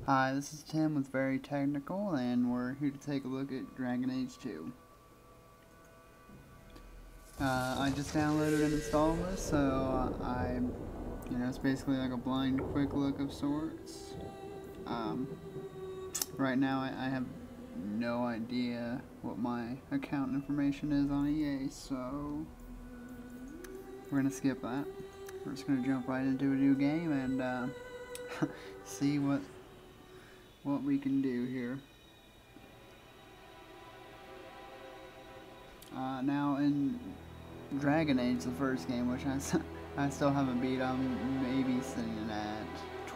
Hi, this is Tim with Very Technical, and we're here to take a look at Dragon Age 2. I just downloaded and installed this, so it's basically like a blind quick look of sorts. Right now I have no idea what my account information is on EA, so we're gonna skip that. We're just gonna jump right into a new game and see what we can do here. Now in Dragon Age, the first game, which I still haven't beat, I'm maybe sitting at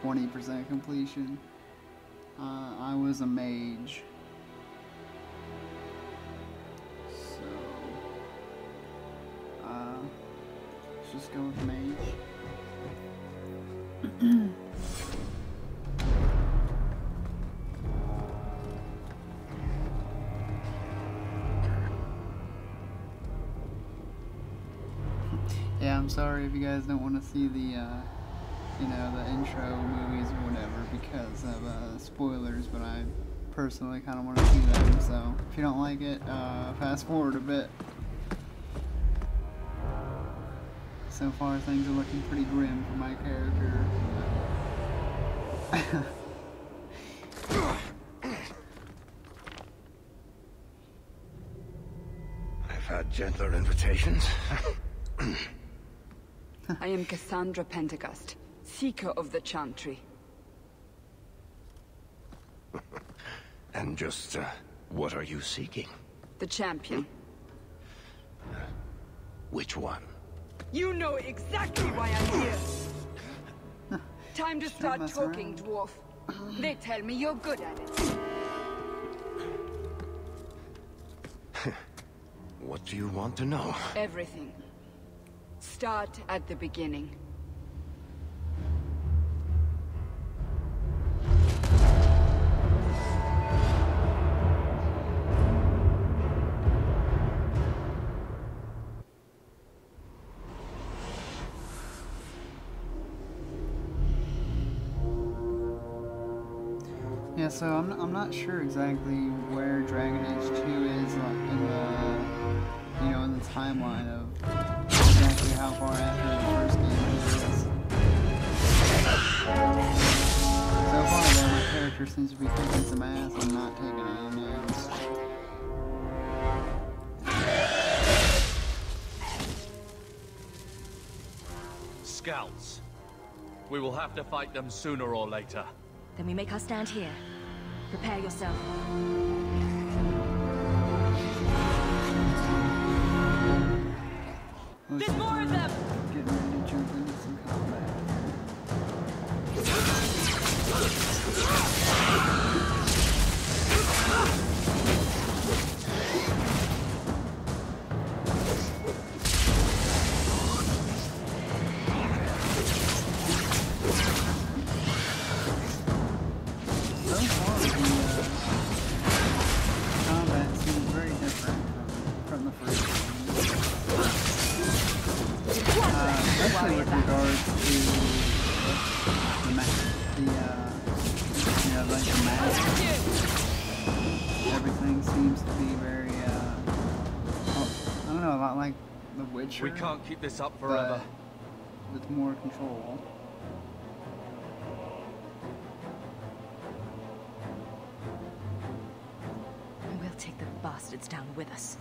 20% completion. I was a mage, so let's just go with mage. Yeah, I'm sorry if you guys don't want to see the, the intro movies or whatever because of spoilers, but I personally kind of want to see them, so if you don't like it, fast forward a bit. So far, things are looking pretty grim for my character. I've had gentler invitations. I am Cassandra Pentagust, Seeker of the Chantry. And just, what are you seeking? The champion. Which one? You know exactly why I'm here! Time to start talking, dwarf. They tell me you're good at it. What do you want to know? Everything. Start at the beginning. Yeah, so I'm not sure exactly where Dragon Age 2 is in the timeline of exactly how far after the first game it is. So far though, my character seems to be kicking some ass and not taking any names. Scouts. We will have to fight them sooner or later. Then we make our stand here. Prepare yourself. There's more of them! Getting ready to jump into some combat. Especially with regards to the magic. Everything seems to be very, I don't know, a lot like The Witcher. We can't keep this up forever. With more control. And we'll take the bastards down with us.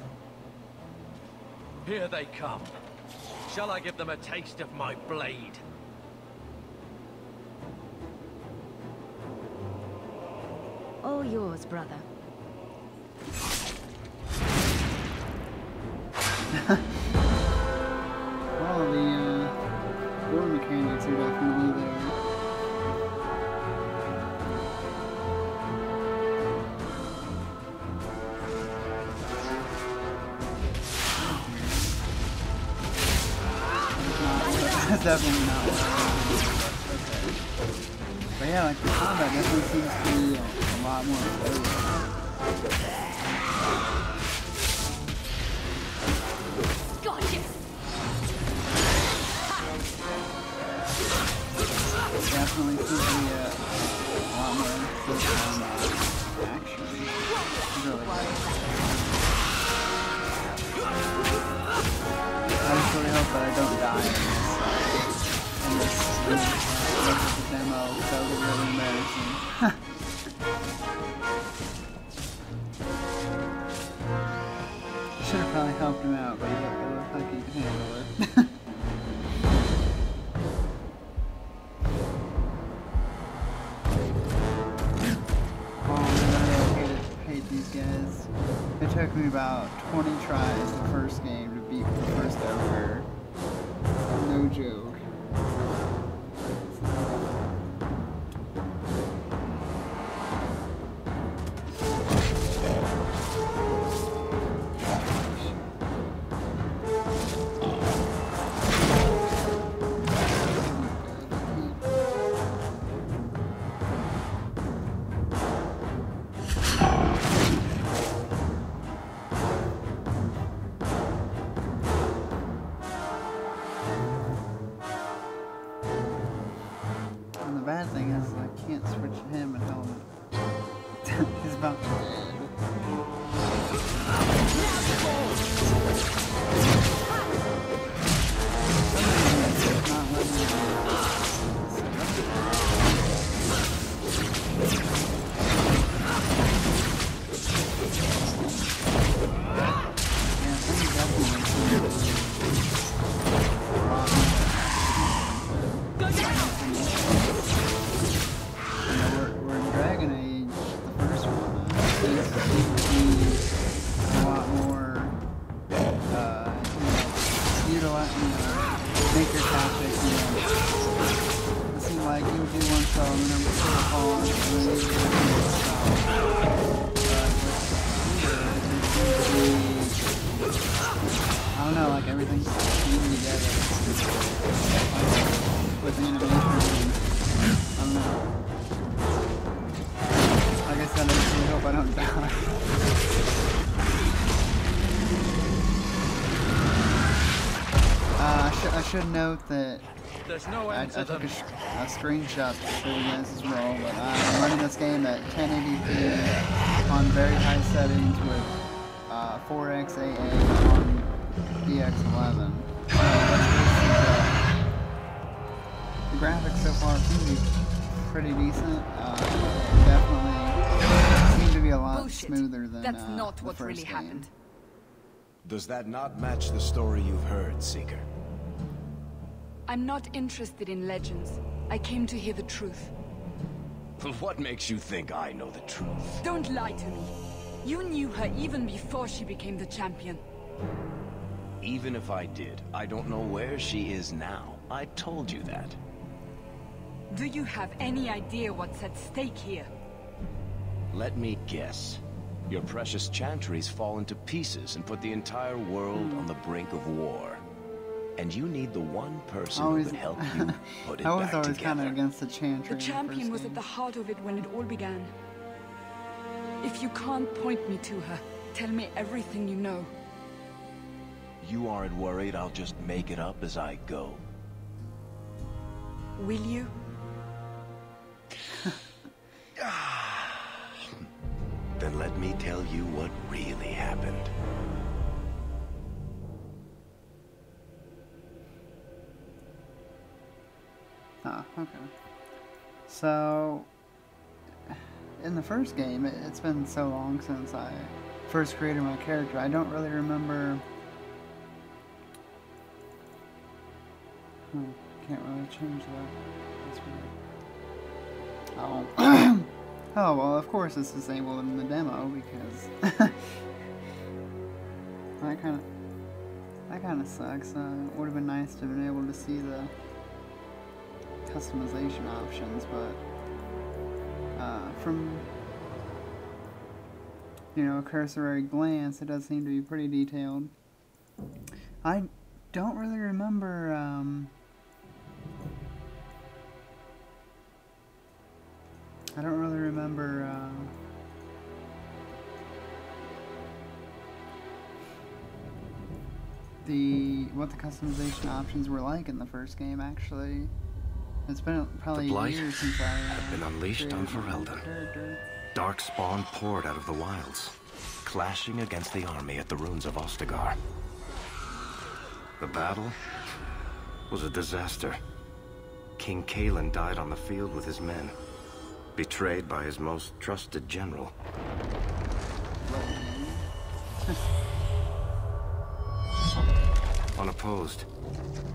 Here they come. Shall I give them a taste of my blade? All yours, brother. Well, the war mechanics are definitely there. That's definitely not okay. But yeah, like the combat definitely seems to be a lot more fluid. Gotcha! Definitely seems to be a lot more action. Really good. I just really hope that I don't die in this demo, because that would be really embarrassing. I should have probably helped him out, but he looked like he could handle it. Guys, it took me about 20 tries the first game to beat the first ever. No joke. The bad thing is I can't switch him until he's about to end. Not letting me. Make your tactic, you know. It seemed like you would do one spell and then put a call on and then you would do another spell. I don't know, like everything's fusing together. Like, with the animation, I don't know. Like I said, I just really hope I don't die. I should note that I took a screenshot to show you guys as well, but I'm running this game at 1080p on very high settings with 4x AA on DX11. The graphics so far seem to be pretty decent. Definitely seem to be a lot smoother than That's not what the first really game. happened. Does that not match the story you've heard, Seeker? I'm not interested in legends. I came to hear the truth. What makes you think I know the truth? Don't lie to me. You knew her even before she became the champion. Even if I did, I don't know where she is now. I told you that. Do you have any idea what's at stake here? Let me guess. Your precious chantries fall into pieces and put the entire world on the brink of war. And you need the one person who can help you put it I was back always together. kind of against the chantry. The champion was at the heart of it when it all began. If you can't point me to her, tell me everything you know. You aren't worried I'll just make it up as I go? Will you? Then let me tell you what really happened. Oh, okay. So, in the first game, it's been so long since I first created my character, I don't really remember... Can't really change that. That's weird. Oh. Oh, well, of course it's disabled in the demo, because... that kind of sucks. It would have been nice to have been able to see the customization options, but from, you know, a cursory glance, it does seem to be pretty detailed. I don't really remember what the customization options were like in the first game, actually. It's been probably The Blight years since I had been unleashed on created my Ferelden. character. Dark spawn poured out of the wilds, clashing against the army at the ruins of Ostagar. The battle was a disaster. King Kalen died on the field with his men, betrayed by his most trusted general. Unopposed,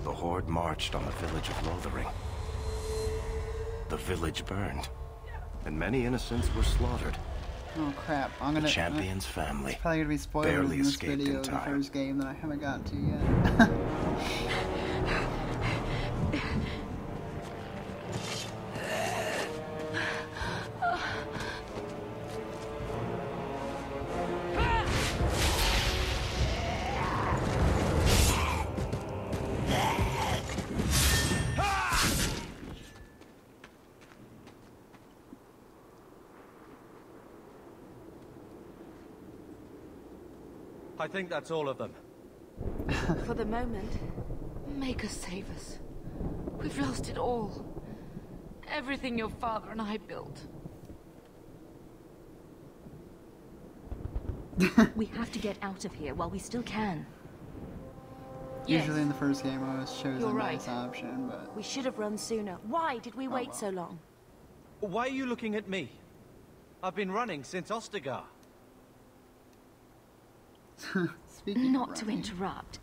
the Horde marched on the village of Lothering. The village burned, and many innocents were slaughtered. Oh crap! I'm gonna. The champion's family It's probably gonna be spoilers barely in this escaped video in of the time. first game that I haven't gotten to yet. I think that's all of them. For the moment, make us save us. We've lost it all. Everything your father and I built. We have to get out of here while we still can. Usually in the first game I always chose You're a right. nice option, but We should have run sooner. Why did we wait so long? Why are you looking at me? I've been running since Ostagar. speaking Not of to running, interrupt,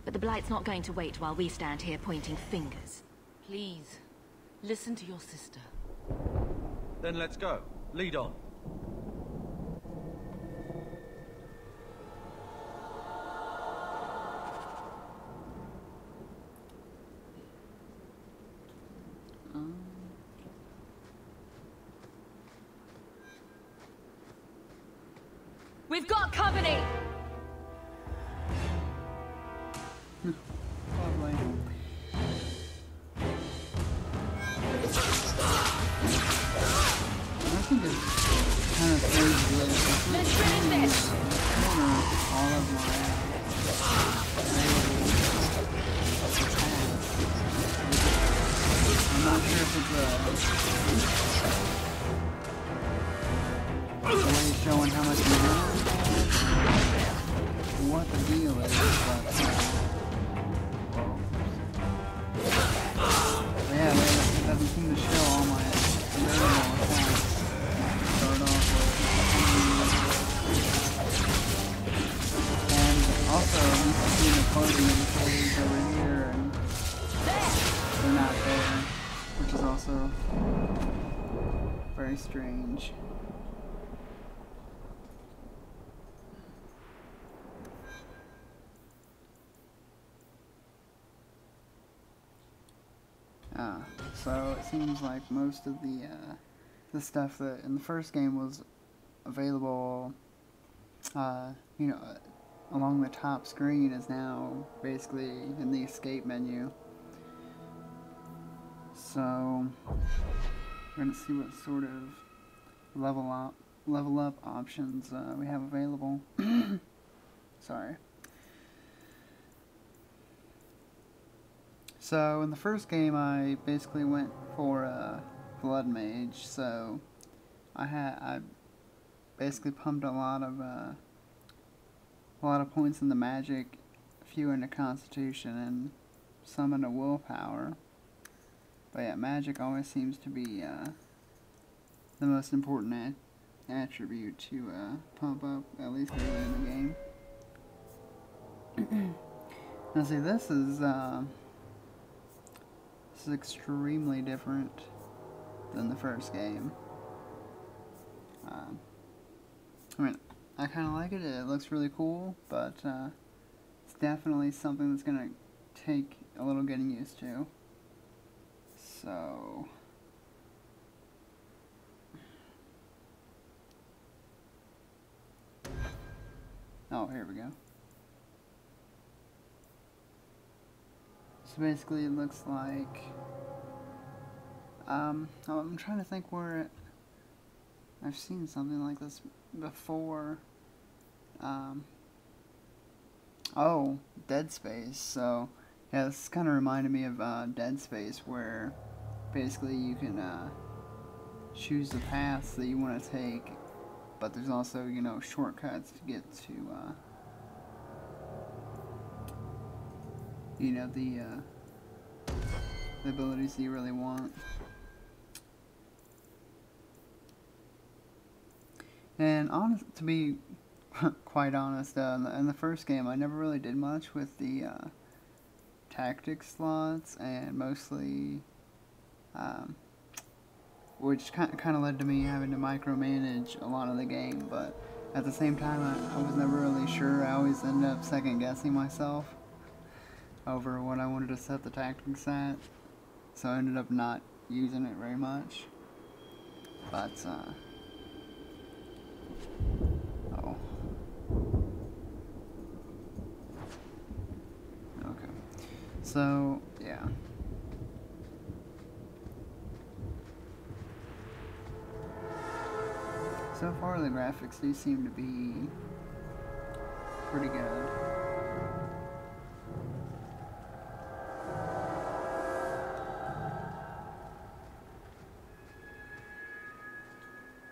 but the Blight's not going to wait while we stand here pointing fingers. Please, listen to your sister. Then let's go. Lead on. We've got company! Lovely. I think it's kind of crazy that Let's finish this! all of my I'm not sure if it's a way showing how much you know, what the deal is, but yeah, it doesn't seem to show all my available attacks. Start off with. And also, you can see the clothing indicators over here, and they're not there, which is also very strange. So it seems like most of the stuff that in the first game was available, you know, along the top screen is now basically in the escape menu. So we're gonna see what sort of level up options we have available. Sorry. So in the first game, I basically went for a blood mage. So I basically pumped a lot of points into magic, a few into constitution, and some into willpower. But yeah, magic always seems to be the most important attribute to pump up, at least early in the game. Now see, this is extremely different than the first game. I mean, I kind of like it. It looks really cool, but it's definitely something that's gonna take a little getting used to. So oh, here we go. So basically it looks like, I'm trying to think where I've seen something like this before. Oh, Dead Space. So yeah, this kind of reminded me of Dead Space, where basically you can choose the paths that you want to take, but there's also, you know, shortcuts to get to, you know, the abilities that you really want. And to be quite honest, in the first game, I never really did much with the tactics slots, and mostly, which kind of led to me having to micromanage a lot of the game. But at the same time, I was never really sure. I always ended up second guessing myself over what I wanted to set the tactics at, so I ended up not using it very much. But oh. Okay. So, yeah. So far, the graphics do seem to be pretty good.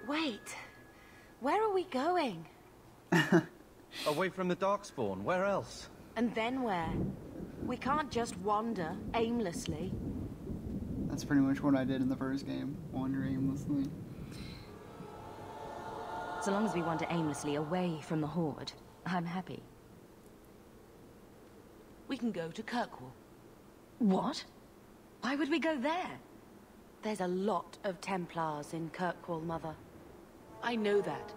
Wait. Where are we going? Away from the Darkspawn, where else? And then where? We can't just wander aimlessly. That's pretty much what I did in the first game, wander aimlessly. So long as we wander aimlessly away from the Horde, I'm happy. We can go to Kirkwall. What? Why would we go there? There's a lot of Templars in Kirkwall, Mother. I know that,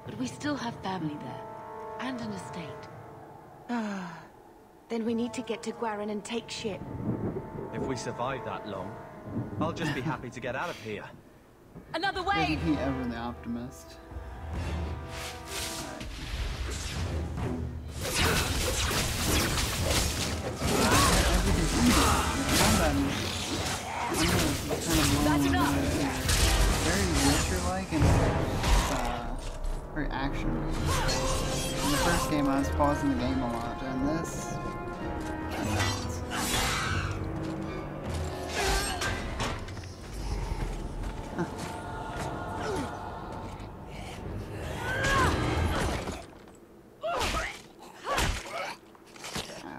but we still have family there, and an estate. Then we need to get to Gwarin and take ship. If we survive that long, I'll just be happy to get out of here. Another wave! Isn't he ever the optimist? That's enough! Very Witcher-like and very action. In the first game, I was pausing the game a lot, and this, I'm not.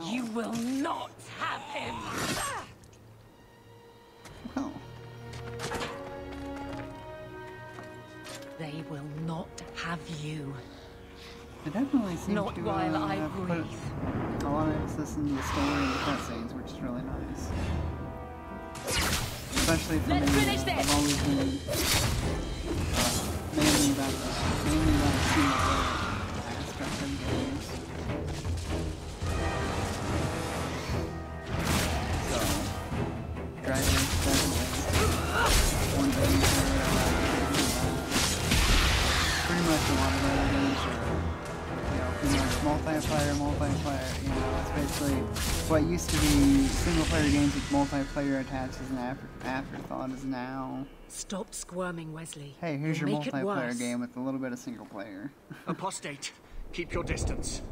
You will not have him! Well, They will not have you. it definitely seems Not to while I have put breathe. a lot of emphasis into the story and the cutscenes, which is really nice. Especially for Let's me, finish this! I've always been mainly about the single player aspect of games. So, Dragon is definitely one thing pretty much a lot of other games are, you know, pretty much multiplayer, you know, it's basically what used to be single player games with multiplayer attached as an afterthought is now, Stop squirming, Wesley. hey, here's your You'll make it multiplayer worse. game with a little bit of single player. Apostate, keep your distance.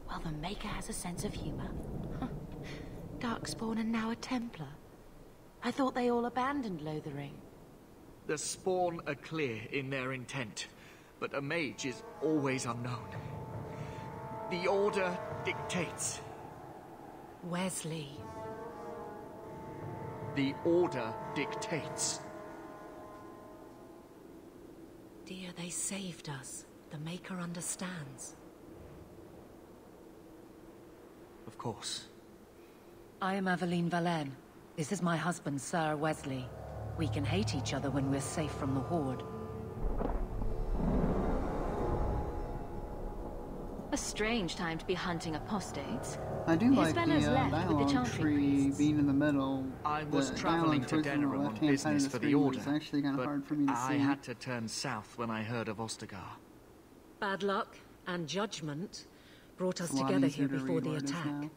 Well, the Maker has a sense of humor. Darkspawn and now a Templar. I thought they all abandoned Lothering. The Spawn are clear in their intent, but a mage is always unknown. The Order dictates. Wesley. The Order dictates. Dear, they saved us. The Maker understands. Of course. I am Aveline Valenne. This is my husband, Sir Wesley. We can hate each other when we're safe from the Horde. A strange time to be hunting apostates. I do His like the fellows left with the dialogue Chantry tree priests. being in the middle. I was The traveling dialogue to choice on the Denerim on left-hand side of business the for the screen Order, was actually kind of but hard for me to I see. had to turn south when I heard of Ostagar. Bad luck and judgment brought us It's a lot together easier here to before read the what it is attack. now.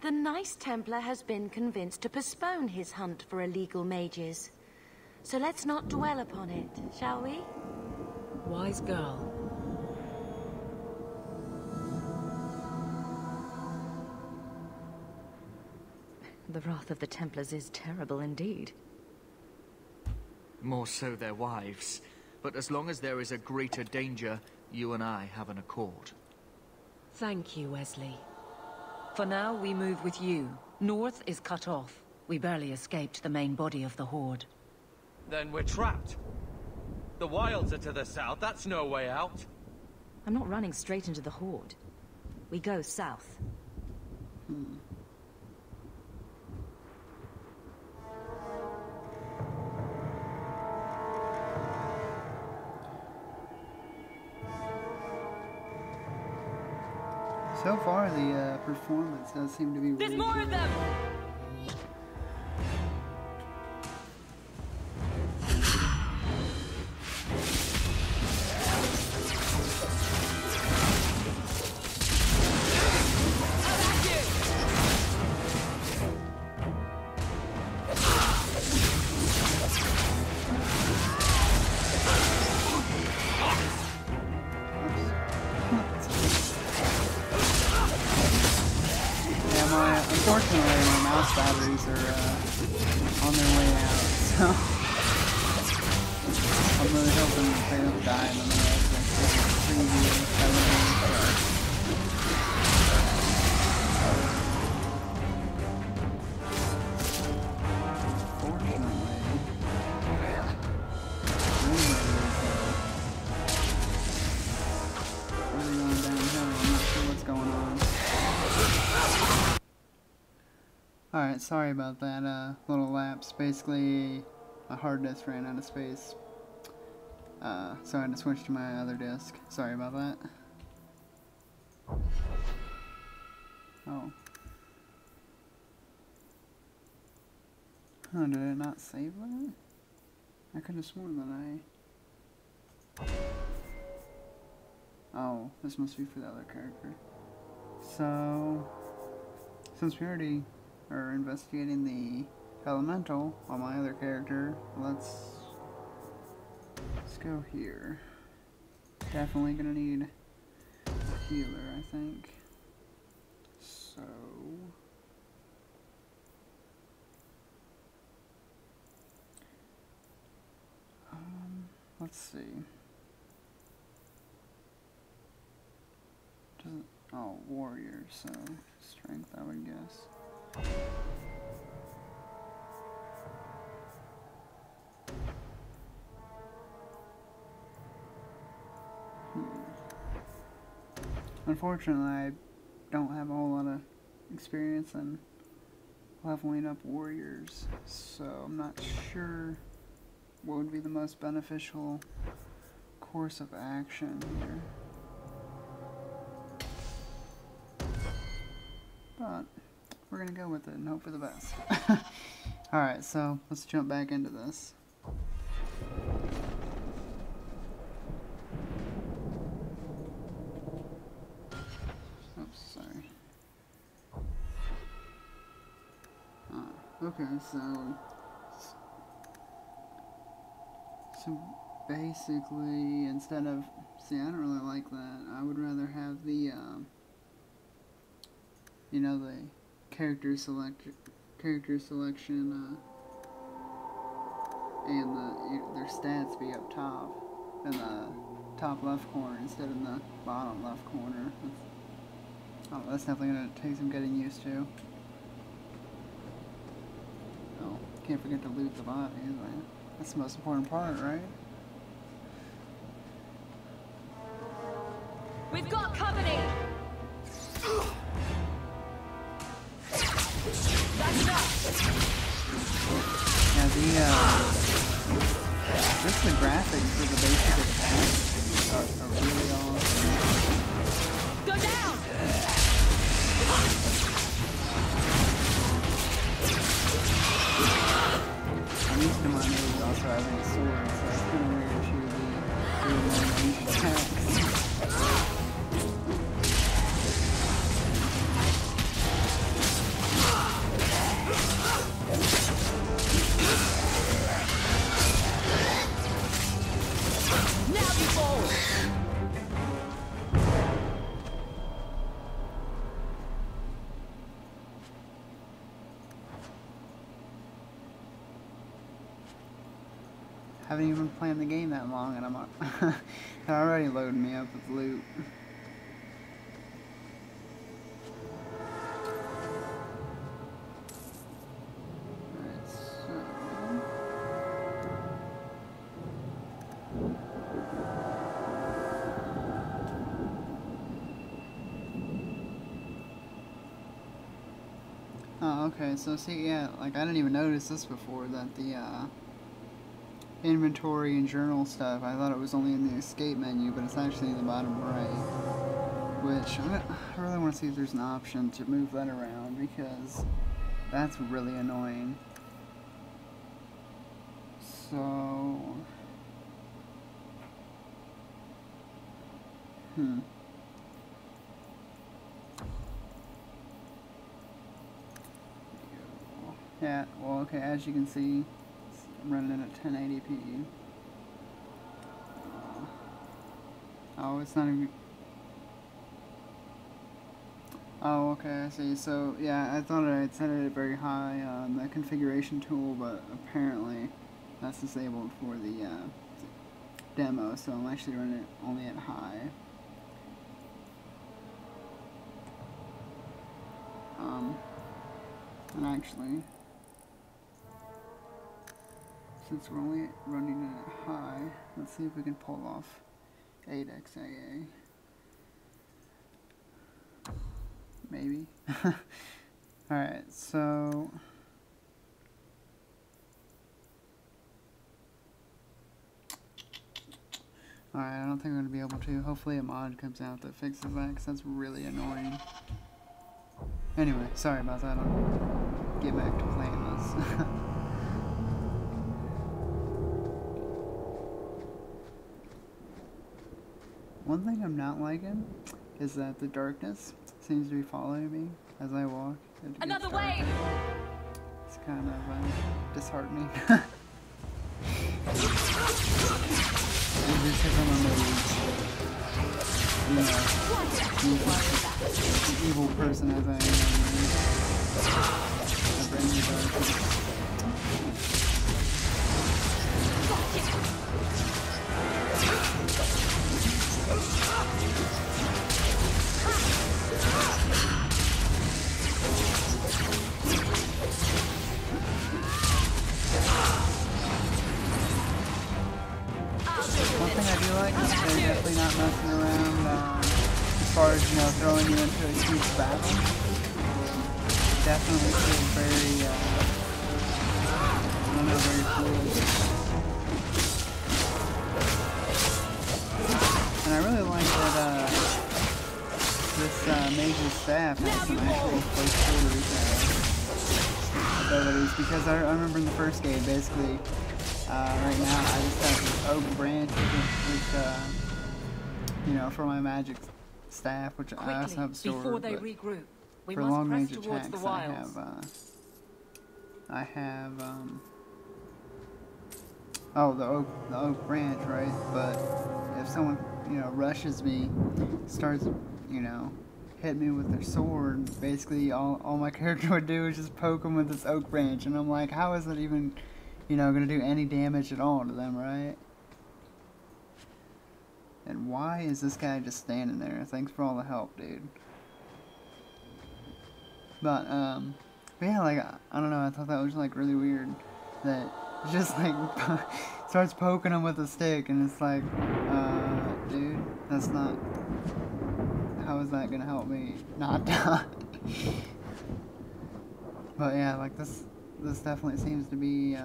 The nice Templar has been convinced to postpone his hunt for illegal mages. So let's not dwell upon it, shall we? Wise girl. The wrath of the Templars is terrible indeed. more so their wives. But as long as there is a greater danger, you and I have an accord. Thank you, Wesley. For now, we move with you. North is cut off. We barely escaped the main body of the Horde. Then we're trapped. The wilds are to the south, that's no way out. I'm not running straight into the Horde. We go south. So far, the performance does seem to be really There's more good. of them! Unfortunately, my mouse batteries are on their way out, so I'm really hoping that they don't die in the middle of this preview. Alright, sorry about that little lapse. Basically, my hard disk ran out of space. So I had to switch to my other disk. Sorry about that. Oh. Huh, did it not save that? I could have sworn that Oh, this must be for the other character. So, since we already are investigating the elemental on my other character, let's go here. Definitely gonna need a healer, I think. So let's see. Oh, warrior, so strength, I would guess. Unfortunately, I don't have a whole lot of experience in leveling up warriors, so I'm not sure what would be the most beneficial course of action here. But we're gonna go with it and hope for the best. Alright, so let's jump back into this. Oops, sorry. Okay, so basically, instead of, see, I don't really like that. I would rather have the, you know, the character selection, and their stats be up top in the top left corner instead of in the bottom left corner. That's definitely gonna take some getting used to. Oh, can't forget to loot the bodies. That's the most important part, right? We've got company! Yeah, just the graphics for the basic attacks are really awesome. Go down! I'm used to my nose also having a sword, so it's kind of weird to be doing more ranged attacks. haven't even been playing the game that long, and they're already loading me up with loot. Alright, so... Oh, okay, so see, yeah, like, I didn't even notice this before, that the, inventory and journal stuff, I thought it was only in the escape menu, but it's actually in the bottom right, which, I really want to see if there's an option to move that around, because that's really annoying. So... Yeah, well, okay, as you can see, it's running at 1080p. Oh, it's not even... Oh, okay, I see. So, yeah, I thought I'd set it very high on the configuration tool, but apparently that's disabled for the demo, so I'm actually running it only at high. And actually... since we're only running it at high, let's see if we can pull off 8xAA. Maybe. Alright, so... Alright, I don't think I'm going to be able to. Hopefully a mod comes out that fixes that, because that's really annoying. Anyway, sorry about that. I'll get back to playing this. One thing I'm not liking is that the darkness seems to be following me as I walk. Another way! It's kind of disheartening. Just because I'm an evil person as I am. I bring the darkness. One thing I do like is they're definitely not messing around as far as, you know, throwing you into a huge battle. Definitely feels very, I don't know, very fluid. And I really like that this mage's staff has some actual close quarters abilities, because I remember in the first game, basically, right now I just have this oak branch with you know, for my magic staff, which Quickly, I also have stored. Before they regroup, we for must long press range towards attacks, the wilds. I have oh, the oak branch, right? But if someone, you know, rushes me, starts, you know, hit me with their sword, basically all my character would do is just poke them with this oak branch, and I'm like, how is that even, you know, gonna do any damage at all to them, right? And why is this guy just standing there? Thanks for all the help, dude. But yeah, like, I don't know, I thought that was, like, really weird, that it just, like, starts poking him with a stick, and it's like, dude, that's not, how is that gonna help me not die? But yeah, like, this definitely seems to be,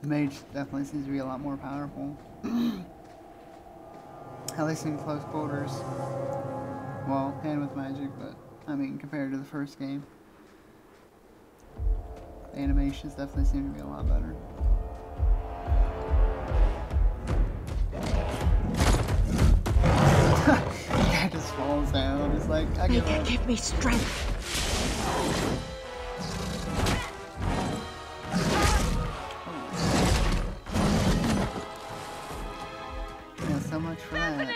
mage definitely seems to be a lot more powerful. At least in close quarters. Well, and with magic, but, I mean, compared to the first game. The animations definitely seem to be a lot better. The guy just falls down. It's like, I give up. Give me strength. Yeah, so much for that.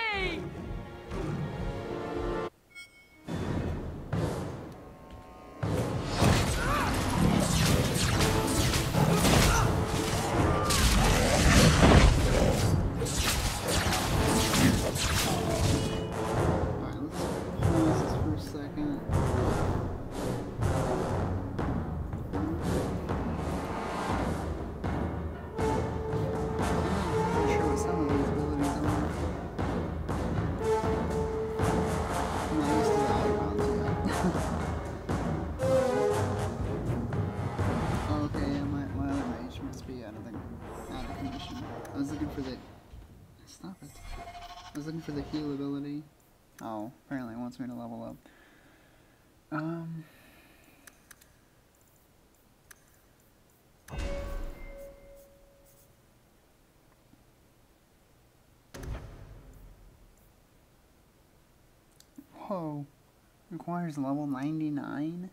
I was looking for the heal ability. Oh, apparently it wants me to level up. Whoa. Requires level 99?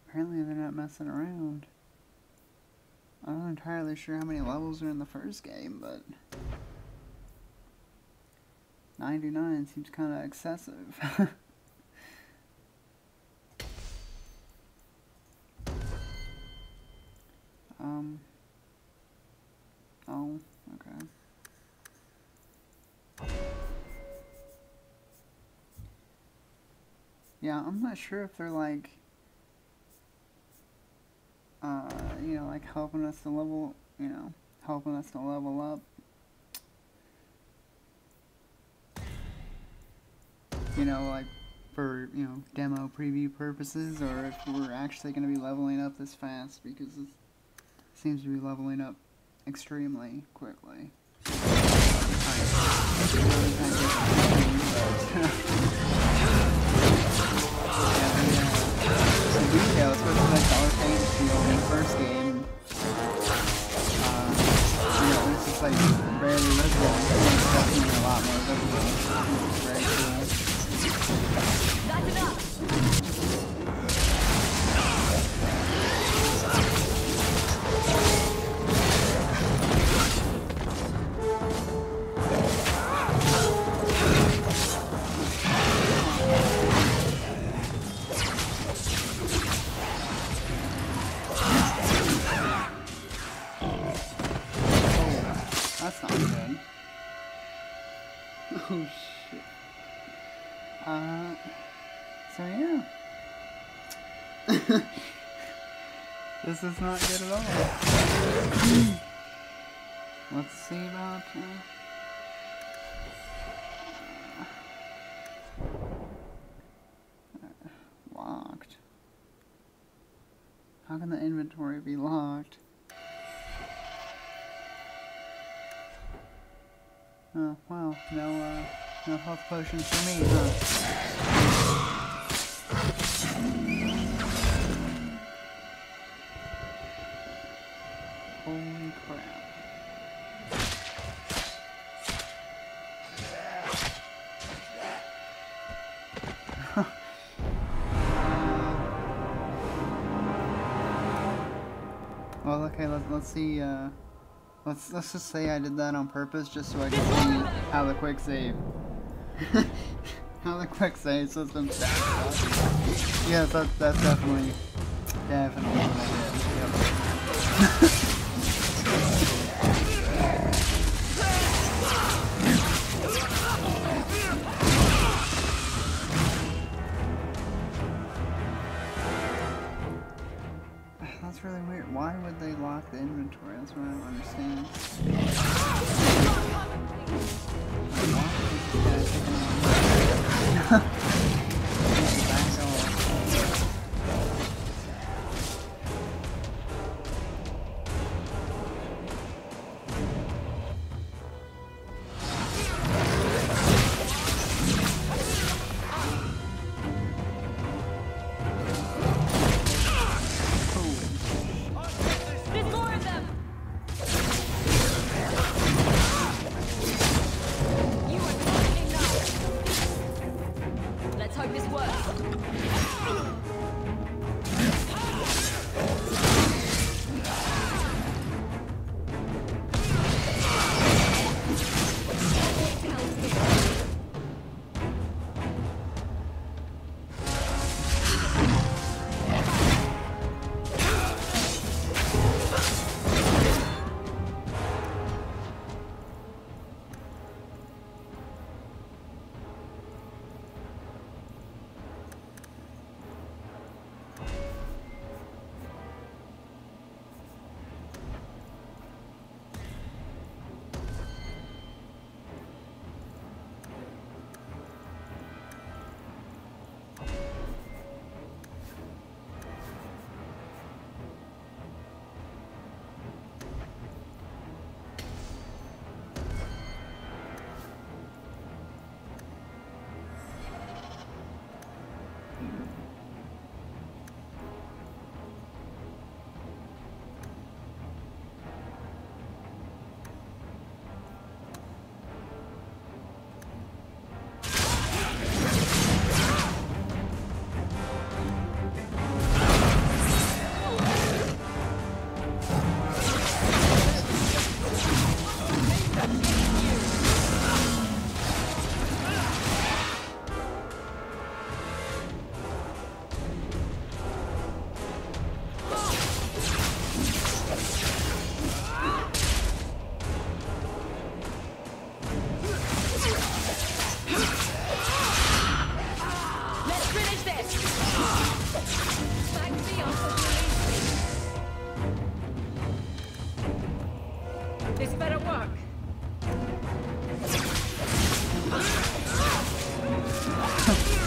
Apparently they're not messing around. I'm not entirely sure how many levels are in the first game, but 99 seems kind of excessive. Oh, okay. Yeah, I'm not sure if they're like, you know, like helping us to level, helping us to level up. You know, like for, demo preview purposes, or if we're actually going to be leveling up this fast, because it seems to be leveling up extremely quickly. Some details, especially like the arcane field in the first game. It's just like barely visible. It's definitely a lot more visible. It's very cool. That's enough. That's not good. Oh shit. So yeah. This is not good at all. Let's see about locked. How can the inventory be locked? Oh, well, no health potions for me, huh? Holy crap. Well, okay, let's see, let's just say I did that on purpose, just so I can see how the quick save, system stacks up. Yes, that's definitely what I did. Yep. That's really weird. Why would they lock the inventory? That's what I don't understand.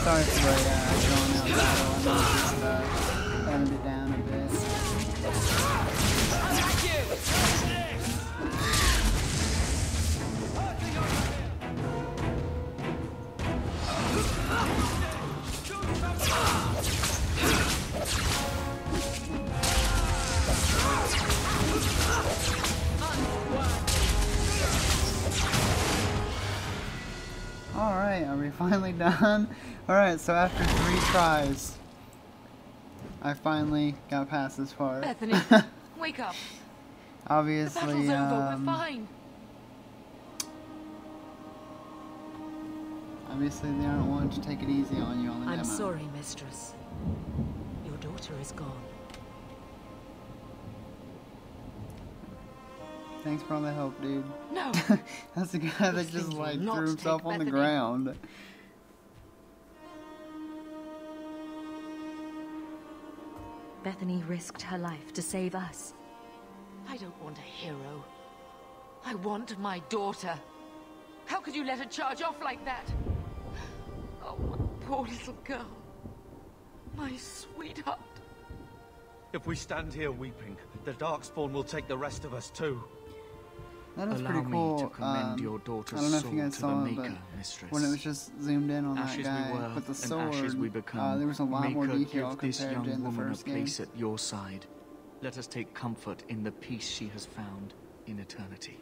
Sorry for the drawn out battle. I might just edit it down a bit. Alright, are we finally done? Alright, so after 3 tries, I finally got past this part. Bethany, wake up. Obviously, The battle's over. We're fine. Obviously, they aren't wanting to take it easy on you on the demo. I'm sorry, mistress. Your daughter is gone. Thanks for all the help, dude. No. That's the guy that just thing like will not threw himself take on the Bethany. ground. Bethany risked her life to save us. I don't want a hero. I want my daughter. How could you let her charge off like that? Oh, my poor little girl. My sweetheart. If we stand here weeping, the Darkspawn will take the rest of us too. That is Allow pretty cool. me to commend your daughter's I don't know if you sword guys to saw the it, but Maker, mistress. when it was just zoomed in on Ashes that guy we were, with the and sword, ashes we become. there was a lot more Maker, detail give this compared to young in the woman first a game. place at your side. Let us take comfort in the peace she has found in eternity.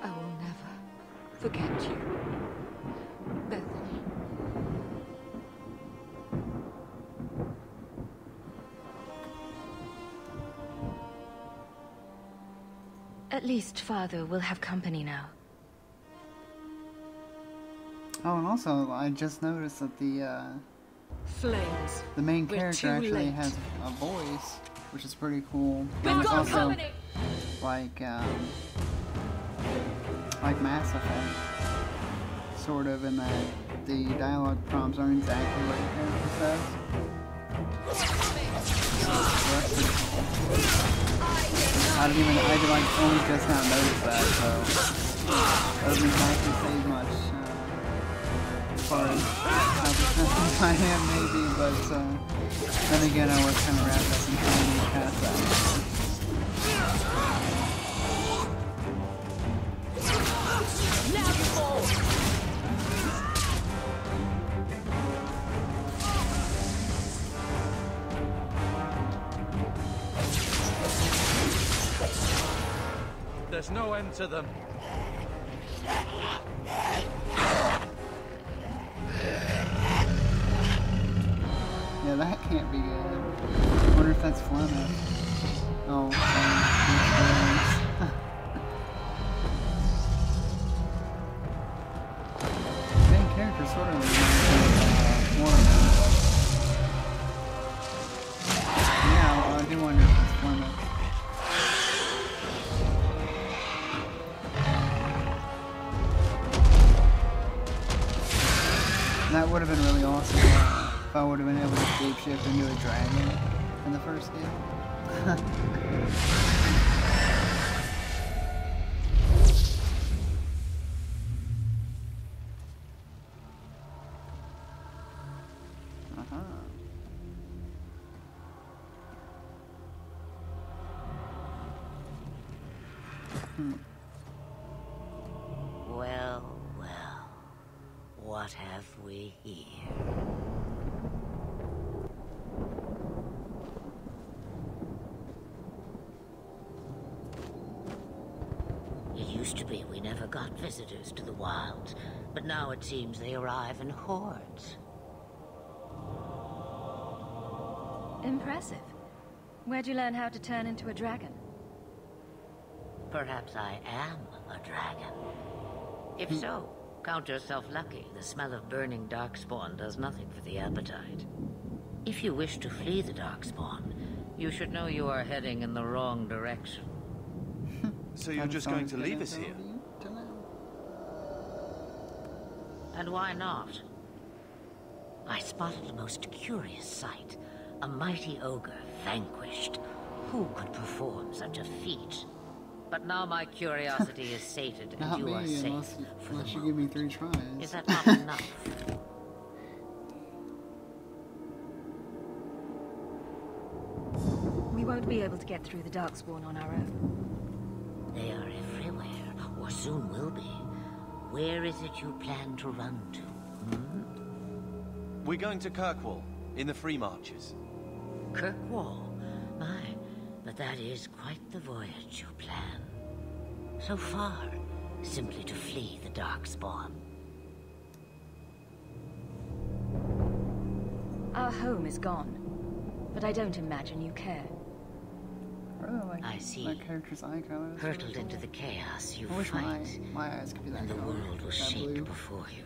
I will never forget you, Bethany. At least Father will have company now. Oh, and also, I just noticed that Flames. the main We're character too actually late. has a voice, which is pretty cool. We've And it's got also company. like Mass Effect, sort of, in that the dialogue prompts aren't exactly what your character says. So that's pretty cool. I only just now noticed that, so doesn't exactly say much as far as how defensive I am, maybe, but then again, I was kind of wrapped up in trying to get past that. Now you fall. There's no end to them. Yeah, that can't be good. I wonder if that's Flemeth. Oh, the main character sort of reminds me of Warren. Yeah, I do wonder if it's Flemeth. That would have been really awesome if I would have been able to shapeshift into a dragon in the first game. Well, well. What have we here? It used to be we never got visitors to the wilds, but now it seems they arrive in hordes. Impressive. Where'd you learn how to turn into a dragon? Perhaps I am a dragon. If so, count yourself lucky. The smell of burning darkspawn does nothing for the appetite. If you wish to flee the darkspawn, you should know you are heading in the wrong direction. So you're just going to leave us here? And why not? I spotted a most curious sight. A mighty ogre vanquished. Who could perform such a feat? But now my curiosity is sated, and Not you me, are safe unless you give me 3 tries. Is that not enough? We won't be able to get through the Darkspawn on our own. They are everywhere, or soon will be. Where is it you plan to run to? We're going to Kirkwall, in the Free Marches. Kirkwall? My, but that is quite the voyage you plan. So far, simply to flee the Darkspawn. Our home is gone, but I don't imagine you care. I see. My character's eye color. Hurtled into the chaos you I wish fight, my eyes could be that and the color. world was That shaped blue. before you.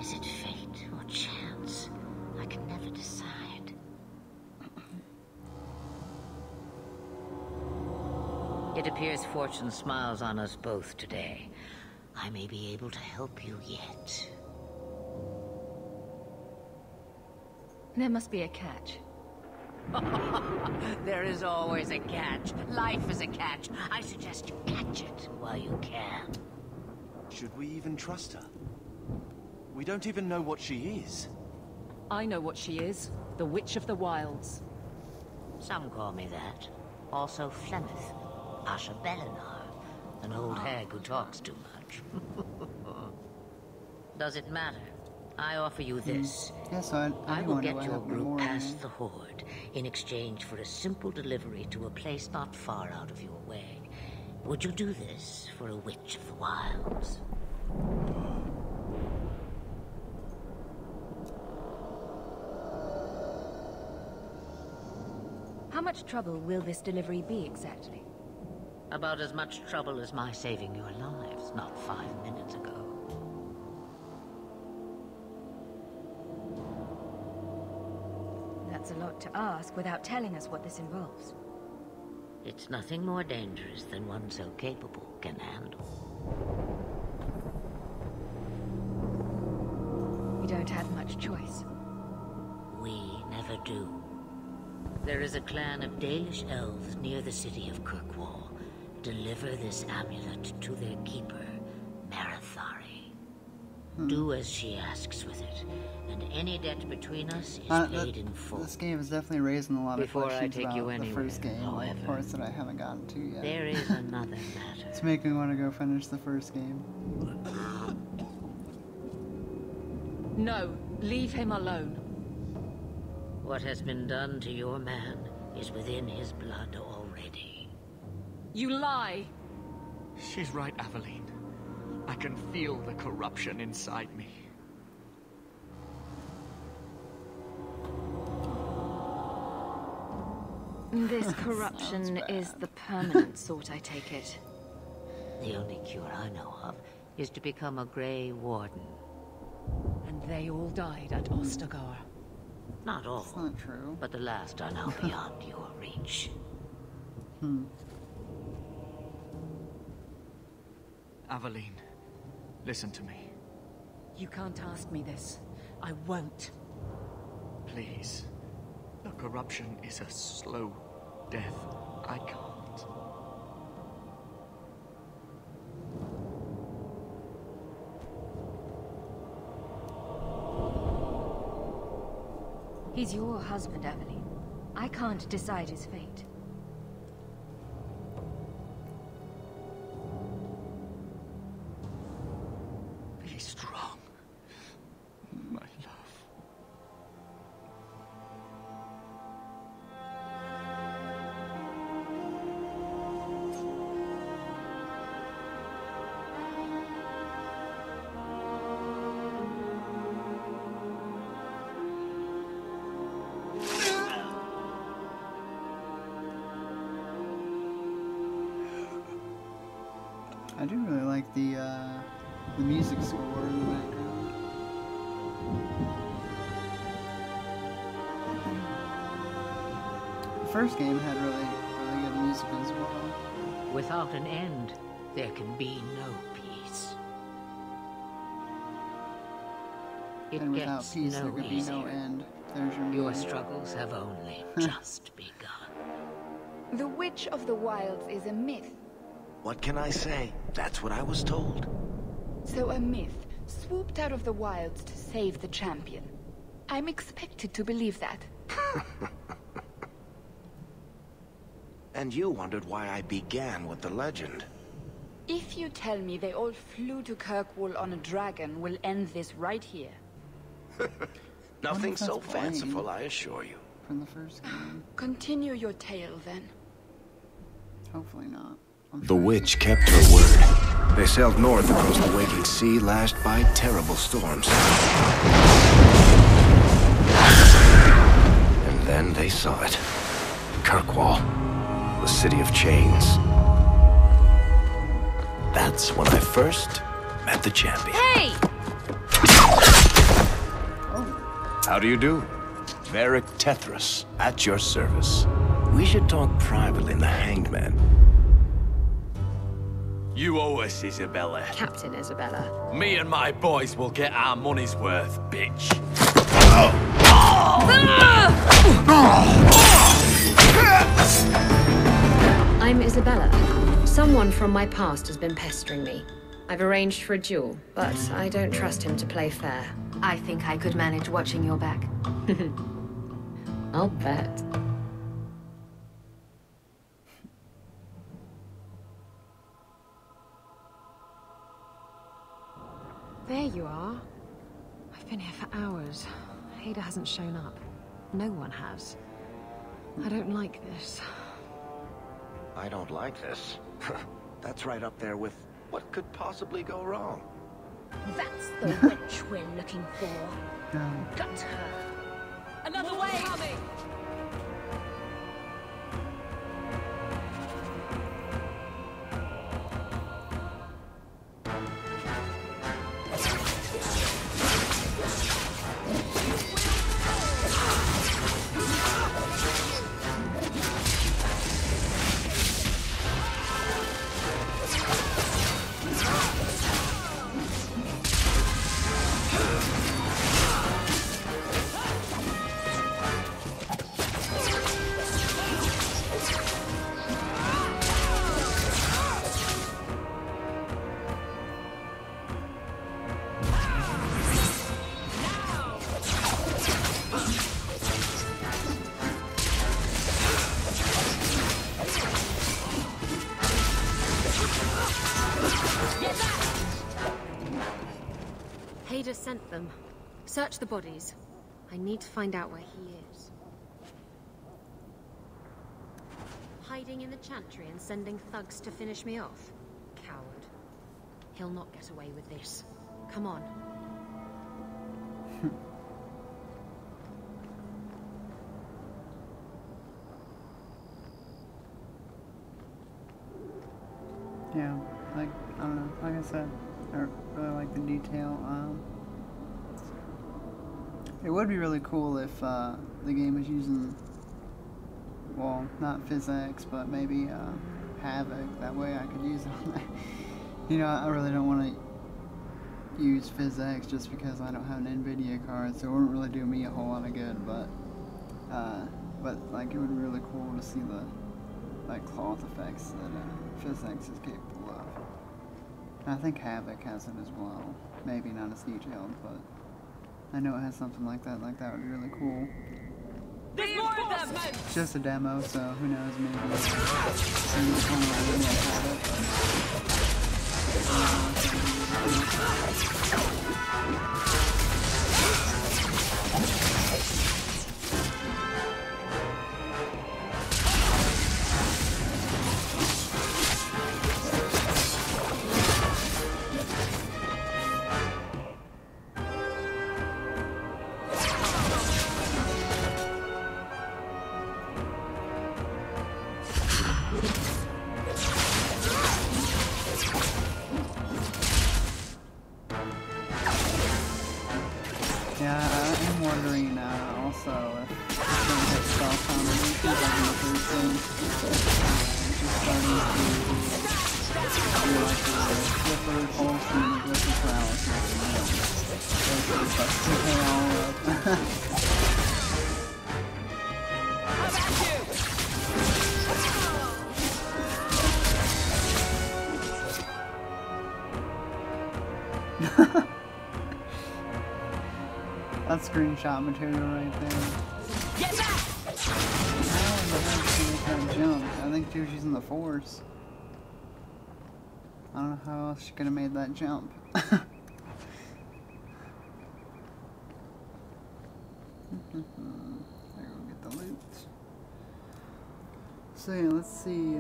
Is it fate or chance? I can never decide. It appears fortune smiles on us both today. I may be able to help you yet. There must be a catch. There is always a catch. Life is a catch. I suggest you catch it while you can. Should we even trust her? We don't even know what she is. I know what she is. The Witch of the Wilds. Some call me that. Also Flemeth. Asha Belinar. An old hag who talks too much. Does it matter? I offer you this. Yes, I will get your more group past the Horde in exchange for a simple delivery to a place not far out of your way. Would you do this for a Witch of the Wilds? How much trouble will this delivery be exactly? About as much trouble as my saving your lives not 5 minutes ago. That's a lot to ask without telling us what this involves. It's nothing more dangerous than one so capable can handle. We don't have much choice. We never do. There is a clan of Dalish elves near the city of Kirkwall. Deliver this amulet to their keeper, Marathari. Do as she asks with it, and any debt between us is paid in full. This game is definitely raising a lot of Before I questions take about you the anywhere, first game, however, parts that I haven't gotten to yet. There is another matter. It's making me want to go finish the first game. No, leave him alone. What has been done to your man is within his blood already. You lie! She's right, Aveline. I can feel the corruption inside me. This corruption is the permanent sort, I take it. The only cure I know of is to become a Grey Warden. And they all died at Ostagar. Not all. That's not true. But the last are now beyond your reach. Aveline, listen to me. You can't ask me this. I won't. Please. The corruption is a slow death. I can't. He's your husband, Aveline. I can't decide his fate. Be strong, my love. I do really like the music score in the background. The first game had really good music as well. Without an end, there can be no peace. It And without gets peace, no there could be no easier. end. There's your struggles have only just begun. The Witch of the Wilds is a myth. What can I say? That's what I was told. So a myth swooped out of the wilds to save the champion. I'm expected to believe that. And you wondered why I began with the legend. If you tell me they all flew to Kirkwall on a dragon, we'll end this right here. Nothing so fanciful, I assure you. From the first game. Continue your tale, then. Hopefully not. The witch kept her word. They sailed north across the waking sea, lashed by terrible storms. And then they saw it. Kirkwall, the city of chains. That's when I first met the champion. Hey! How do you do? Verry Tethras, at your service. We should talk privately in the Hanged Man. You owe us, Isabella. Captain Isabella. Me and my boys will get our money's worth, bitch. I'm Isabella. Someone from my past has been pestering me. I've arranged for a duel, but I don't trust him to play fair. I think I could manage watching your back. I'll bet. There you are. I've been here for hours. Ada hasn't shown up. No one has. I don't like this. I don't like this. That's right up there with what could possibly go wrong. That's the witch we're looking for. Got her. Another way coming! Ada sent them. Search the bodies. I need to find out where he is. Hiding in the chantry and sending thugs to finish me off? Coward. He'll not get away with this. Come on. Yeah, like, I don't know, like I said, I really like the detail. It would be really cool if the game was using, well, not physics, but maybe Havoc. That way I could use it on that. You know, I really don't want to use physics just because I don't have an NVIDIA card, so it wouldn't really do me a whole lot of good, but like, it would be really cool to see the, like, cloth effects that physics is capable of. And I think Havoc has it as well. Maybe not as detailed, but I know it has something like that. Like, that would be really cool. There's more of them! It's just a demo, so who knows, maybe someone will have it. Yeah, I'm wondering also if it's going to have spell combinations like in the first game. Just starting to do like the Slippery Pulse and the Glitchy Paralysis. Basically, but to pay all up. screenshot material right there. Get back! How in the heck did she make that jump? I think too she's in the Force. I don't know how else she could have made that jump. There we get the loot. So yeah, let's see,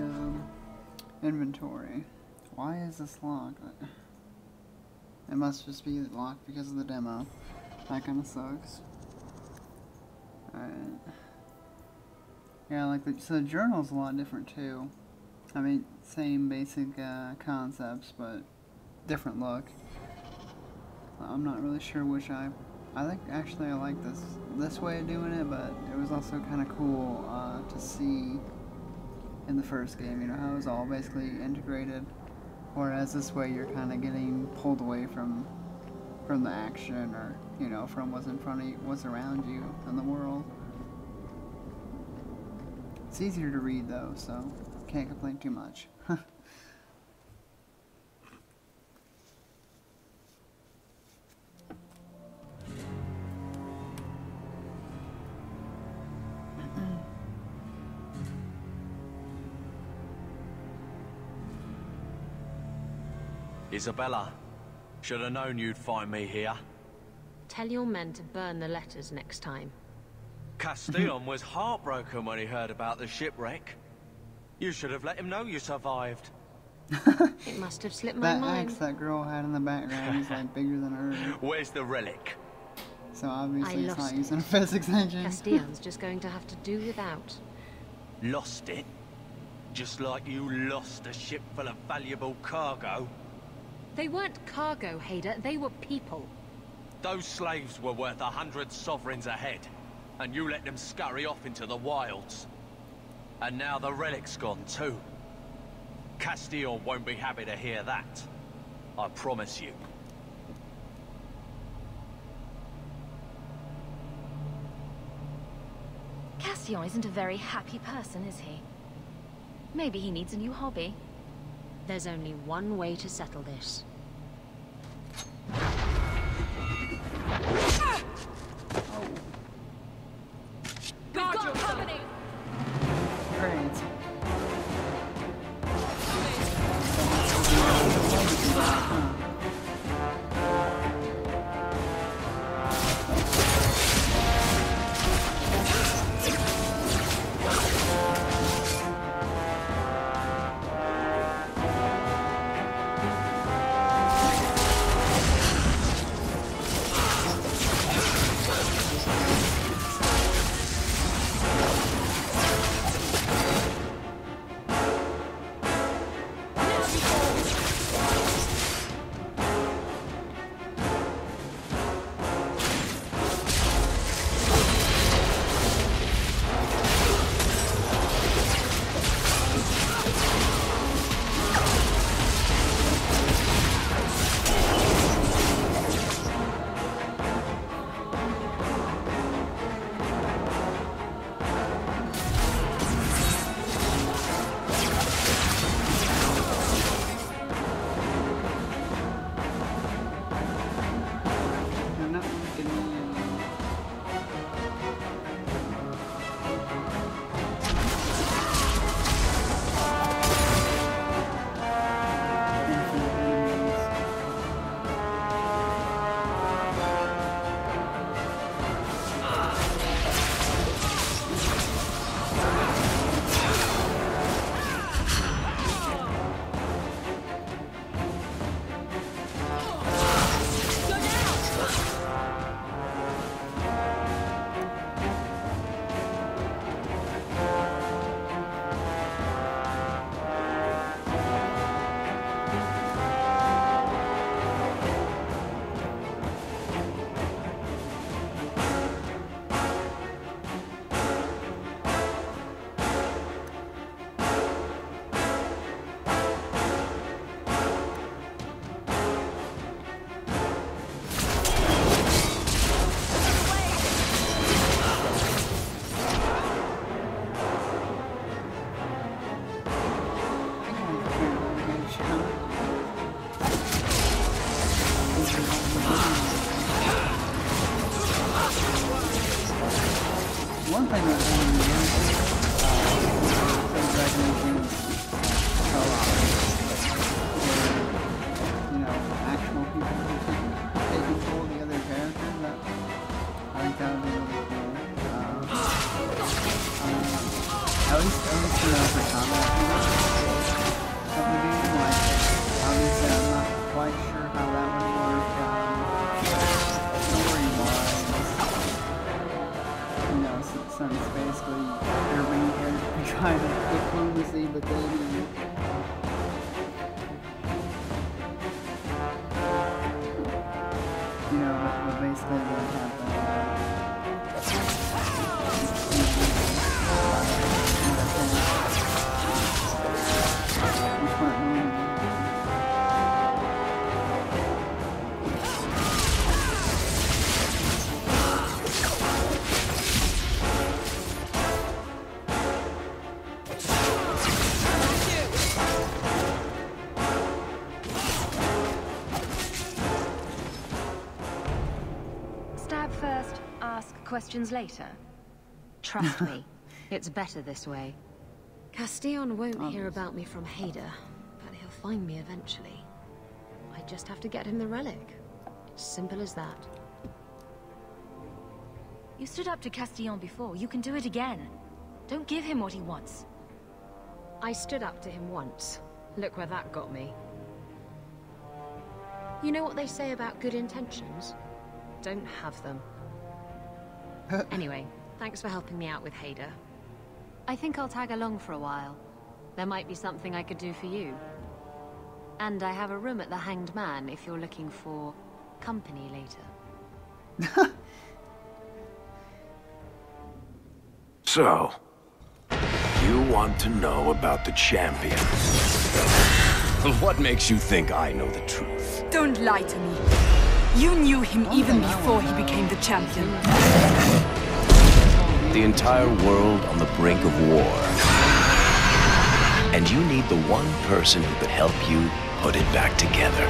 inventory. Why is this locked? It must just be locked because of the demo. That kind of sucks. Alright. Yeah, like so the journal's a lot different too. I mean, same basic concepts, but different look. I'm not really sure which I think actually I like this way of doing it, but it was also kind of cool to see in the first game, you know, how it was all basically integrated, whereas this way you're kind of getting pulled away from the action, or you know, from what's in front of you, what's around you in the world. It's easier to read though, so can't complain too much. Isabella, should have known you'd find me here. Tell your men to burn the letters next time. Castillon was heartbroken when he heard about the shipwreck. You should have let him know you survived. It must have slipped my mind. That axe that girl had in the background is like bigger than her. Where's the relic? So obviously it's not using a physics engine. Castillon's just going to have to do without. Lost it? Just like you lost a ship full of valuable cargo? They weren't cargo, Hader. They were people. Those slaves were worth 100 sovereigns a head, and you let them scurry off into the wilds. And now the relic's gone too. Castillon won't be happy to hear that. I promise you. Castillon isn't a very happy person, is he? Maybe he needs a new hobby. There's only one way to settle this. We've got company! Great. least for combat. Obviously, I'm not quite sure how that would work. Story-wise, since basically your main character trying to diplomacy, but then but basically what happened. Stab first, ask questions later. Trust me, it's better this way. Castillon won't hear about me from Hader, but he'll find me eventually. I just have to get him the relic. It's simple as that. You stood up to Castillon before. You can do it again. Don't give him what he wants. I stood up to him once. Look where that got me. You know what they say about good intentions? Don't have them. Anyway, thanks for helping me out with Hader. I think I'll tag along for a while. There might be something I could do for you. And I have a room at the Hanged Man if you're looking for company later. So, you want to know about the champion? What makes you think I know the truth? Don't lie to me. You knew him even before he became the champion. The entire world on the brink of war. And you need the one person who could help you put it back together.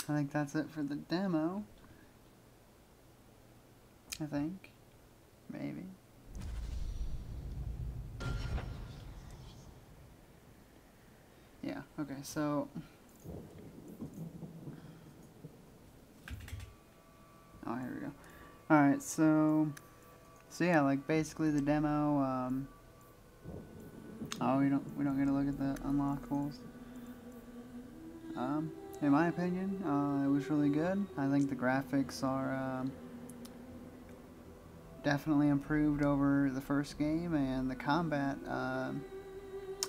I think that's it for the demo. I think. Maybe. Yeah, okay, so... Oh, here we go. Alright, so yeah, like, basically the demo, oh, we don't get to look at the unlockables. In my opinion, it was really good. I think the graphics are definitely improved over the first game, and the combat, I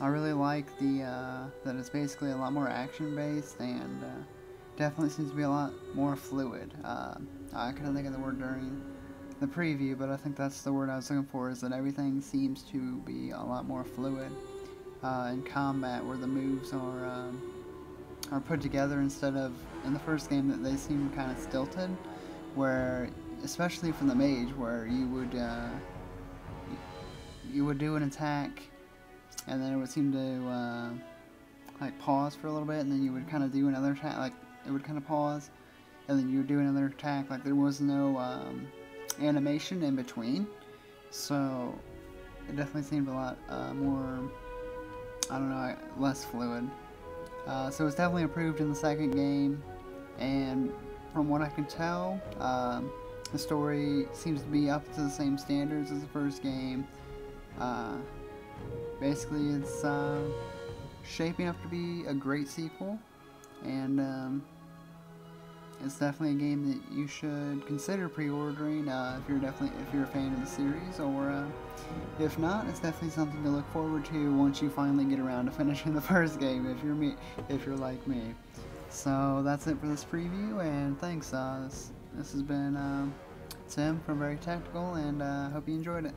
really like that it's basically a lot more action-based, and definitely seems to be a lot more fluid. I couldn't think of the word during the preview, but I think that's the word I was looking for, is that everything seems to be a lot more fluid in combat, where the moves are put together instead of in the first game that they seem kind of stilted, where especially from the mage, where you would do an attack and then it would seem to like pause for a little bit, and then you would kind of do another attack, like it would kind of pause, and then you would do another attack, like there was no animation in between. So it definitely seemed a lot more, I don't know, less fluid. So it's definitely improved in the second game, and from what I can tell, the story seems to be up to the same standards as the first game. Basically, it's shaping up to be a great sequel, and it's definitely a game that you should consider pre-ordering if you're a fan of the series, or if not, it's definitely something to look forward to once you finally get around to finishing the first game, if you're like me. So that's it for this preview, and thanks. This has been Tim from Very Technical, and hope you enjoyed it.